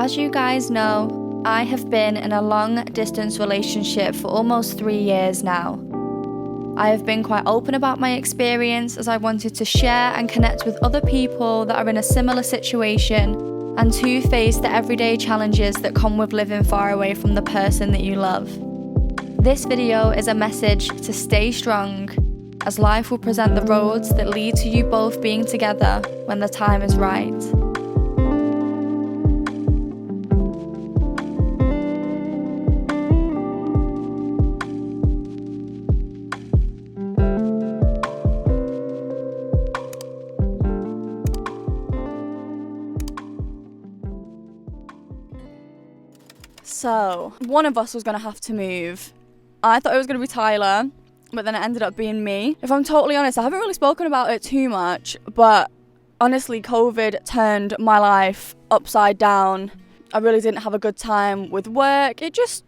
As you guys know, I have been in a long-distance relationship for almost 3 years now. I have been quite open about my experience as I wanted to share and connect with other people that are in a similar situation and who face the everyday challenges that come with living far away from the person that you love. This video is a message to stay strong, as life will present the roads that lead to you both being together when the time is right. So, one of us was going to have to move. I thought it was going to be Tyler, but then it ended up being me. If I'm totally honest, I haven't really spoken about it too much, but honestly, COVID turned my life upside down. I really didn't have a good time with work. I just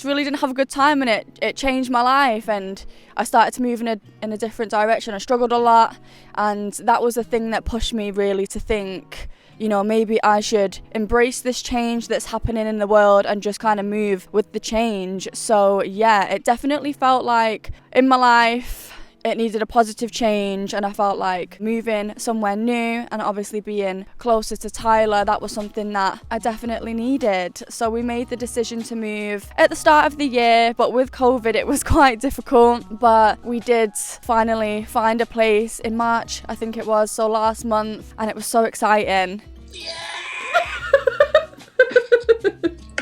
really didn't have a good time, and it changed my life, and I started to move in a different direction. I struggled a lot, and that was the thing that pushed me really to think, you know, maybe I should embrace this change that's happening in the world and just kind of move with the change. So yeah, it definitely felt like in my life it needed a positive change, and I felt like moving somewhere new and obviously being closer to Tyler, that was something that I definitely needed. So we made the decision to move at the start of the year, but with COVID it was quite difficult, but we did finally find a place in March, I think it was, so last month, and it was so exciting. Yeah!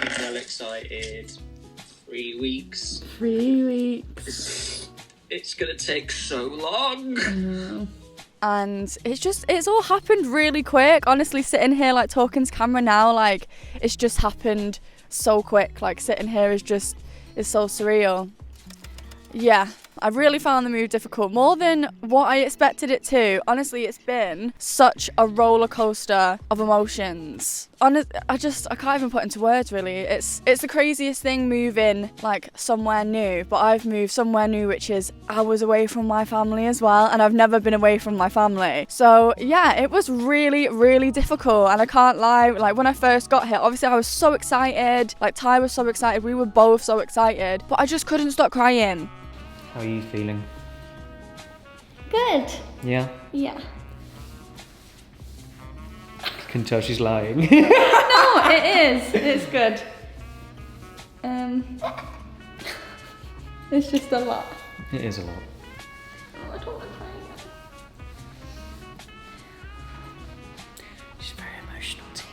I'm well excited. 3 weeks. 3 weeks. It's gonna take so long. And it's all happened really quick. Honestly, sitting here like talking to camera now, like it's just happened so quick. Like sitting here is so surreal. Yeah, I really found the move difficult, more than what I expected it to. Honestly, it's been such a roller coaster of emotions. I can't even put into words really. It's the craziest thing moving like somewhere new, but I've moved somewhere new which is hours away from my family as well, and I've never been away from my family. So yeah, it was really, really difficult, and I can't lie, like when I first got here, obviously I was so excited, like Ty was so excited, we were both so excited, but I just couldn't stop crying. How are you feeling? Good. Yeah? Yeah. I can tell she's lying. No, it is. It's good. It's just a lot. It is a lot. Oh, I don't want to cry again. She's very emotional, team.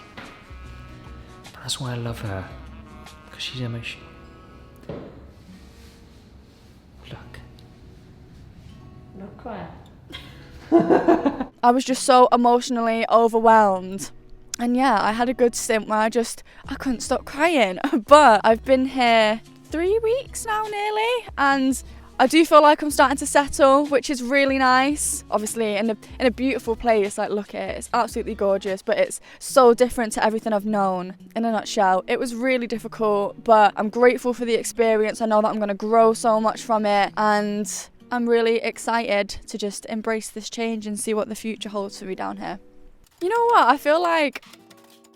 But that's why I love her. Because she's emotional. Look. Not cry. I was just so emotionally overwhelmed. And yeah, I had a good stint where I couldn't stop crying. But I've been here 3 weeks now nearly, and I do feel like I'm starting to settle, which is really nice. Obviously in a beautiful place, like look at it, it's absolutely gorgeous, but it's so different to everything I've known. In a nutshell, it was really difficult, but I'm grateful for the experience. I know that I'm going to grow so much from it, and I'm really excited to just embrace this change and see what the future holds for me down here. You know what? I feel like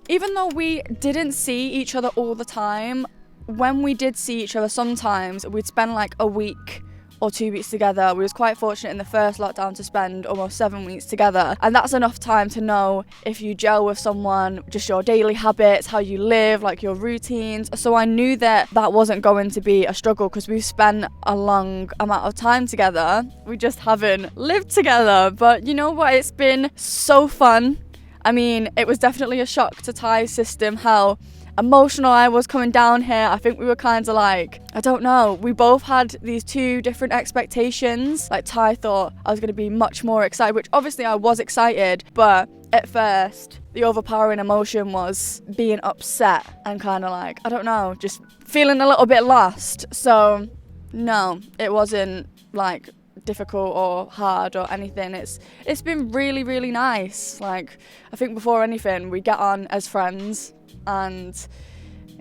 even though we didn't see each other all the time, when we did see each other, sometimes we'd spend like a week or 2 weeks together. We was quite fortunate in the first lockdown to spend almost 7 weeks together, and that's enough time to know if you gel with someone, just your daily habits, how you live, like your routines. So I knew that wasn't going to be a struggle because we've spent a long amount of time together. We just haven't lived together, but you know what, it's been so fun. I mean, it was definitely a shock to Ty's system how emotional I was coming down here. I think we were kind of like, I don't know, we both had these two different expectations. Like Ty thought I was going to be much more excited, which obviously I was excited, but at first the overpowering emotion was being upset and kind of like, I don't know, just feeling a little bit lost. So no, it wasn't like difficult or hard or anything. It's been really, really nice. Like I think before anything we get on as friends, and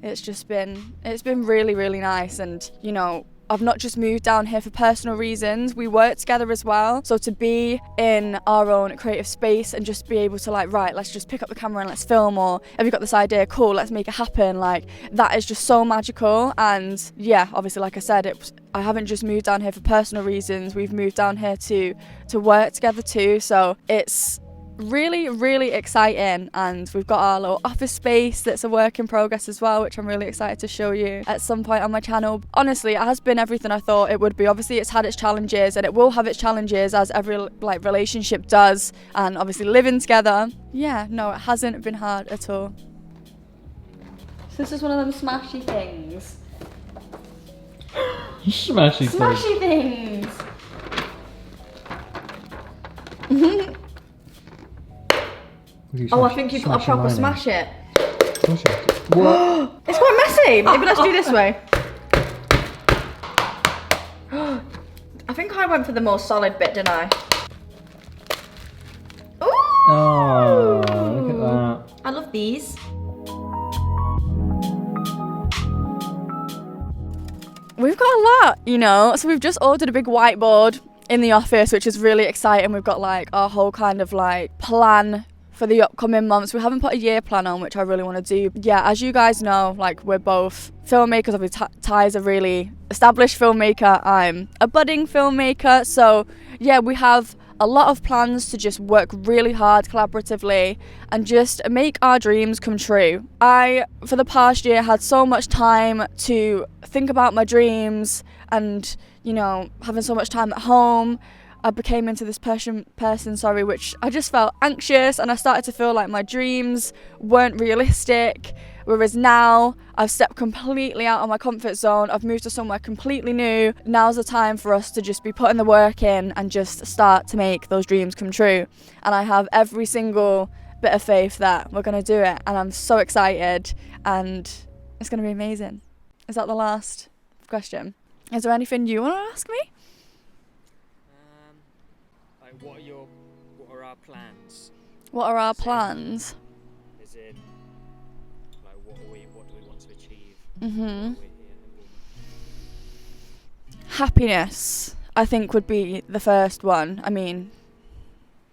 it's been really, really nice. And you know, I've not just moved down here for personal reasons, we work together as well. So to be in our own creative space and just be able to like, right, let's just pick up the camera and let's film, or have you got this idea, cool, let's make it happen, like that is just so magical. And yeah, obviously like I said, I haven't just moved down here for personal reasons, we've moved down here to work together too. So it's really, really exciting, and we've got our little office space that's a work in progress as well, which I'm really excited to show you at some point on my channel. Honestly, it has been everything I thought it would be. Obviously it's had its challenges, and it will have its challenges as every like relationship does, and obviously living together, yeah, no, it hasn't been hard at all. So this is one of them smashy things. Smashy things. Oh, I think you've got to proper smash it. What? It's quite messy. Maybe let's do this way. I think I went for the more solid bit, didn't I? Ooh! Oh, look at that. I love these. We've got a lot, you know. So we've just ordered a big whiteboard in the office, which is really exciting. We've got like our whole kind of like plan for the upcoming months. We haven't put a year plan on, which I really want to do. Yeah, as you guys know, like we're both filmmakers. Obviously Ty's a really established filmmaker, I'm a budding filmmaker. So yeah, we have a lot of plans to just work really hard collaboratively and just make our dreams come true. I, for the past year, had so much time to think about my dreams, and you know, having so much time at home, I became into this person, which I just felt anxious, and I started to feel like my dreams weren't realistic. Whereas now I've stepped completely out of my comfort zone. I've moved to somewhere completely new. Now's the time for us to just be putting the work in and just start to make those dreams come true. And I have every single bit of faith that we're going to do it. And I'm so excited, and it's going to be amazing. Is that the last question? Is there anything you want to ask me? Like what are our plans? What are our plans? As in, like what do we want to achieve? Happiness, I think, would be the first one. I mean,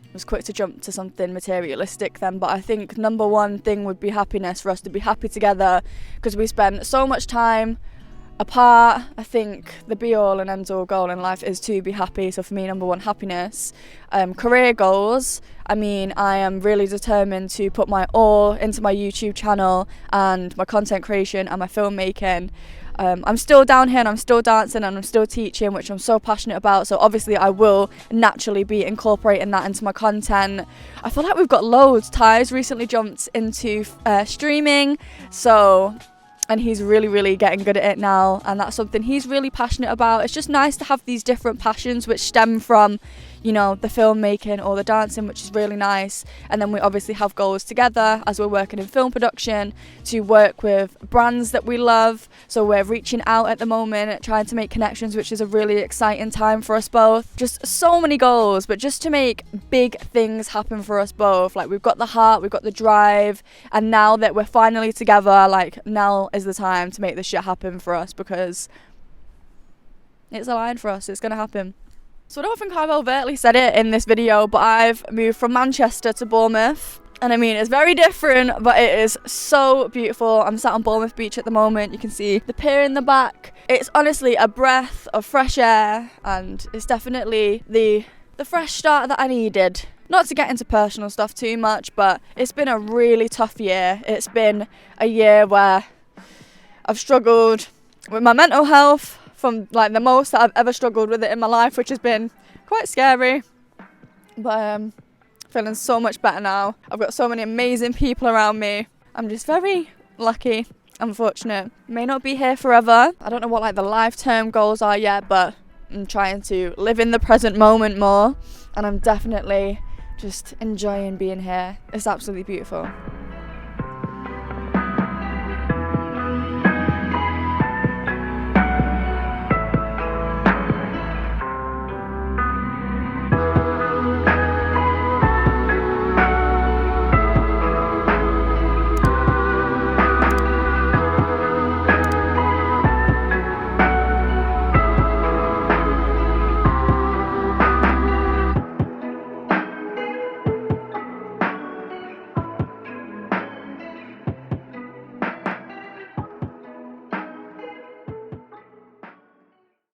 I was quick to jump to something materialistic then, but I think number one thing would be happiness, for us to be happy together, because we spend so much time apart. I think the be all and end all goal in life is to be happy. So for me, number one, happiness. Career goals, I mean, I am really determined to put my all into my YouTube channel and my content creation and my filmmaking. I'm still down here and I'm still dancing and I'm still teaching, which I'm so passionate about. So obviously I will naturally be incorporating that into my content. I feel like we've got loads. Ty's recently jumped into streaming, and he's really, really getting good at it now, and that's something he's really passionate about. It's just nice to have these different passions which stem from, you know, the filmmaking or the dancing, which is really nice. And then we obviously have goals together as we're working in film production to work with brands that we love. So we're reaching out at the moment, trying to make connections, which is a really exciting time for us both. Just so many goals, but just to make big things happen for us both. Like, we've got the heart, we've got the drive, and now that we're finally together, like, now is the time to make this shit happen for us, because it's aligned for us. It's gonna happen. So I don't think I've overtly said it in this video, but I've moved from Manchester to Bournemouth. And I mean, it's very different, but it is so beautiful. I'm sat on Bournemouth Beach at the moment. You can see the pier in the back. It's honestly a breath of fresh air, and it's definitely the fresh start that I needed. Not to get into personal stuff too much, but it's been a really tough year. It's been a year where I've struggled with my mental health, from like the most that I've ever struggled with it in my life, which has been quite scary. But feeling so much better now. I've got so many amazing people around me. I'm just very lucky and fortunate. May not be here forever. I don't know what like the lifetime goals are yet, but I'm trying to live in the present moment more, and I'm definitely just enjoying being here. It's absolutely beautiful.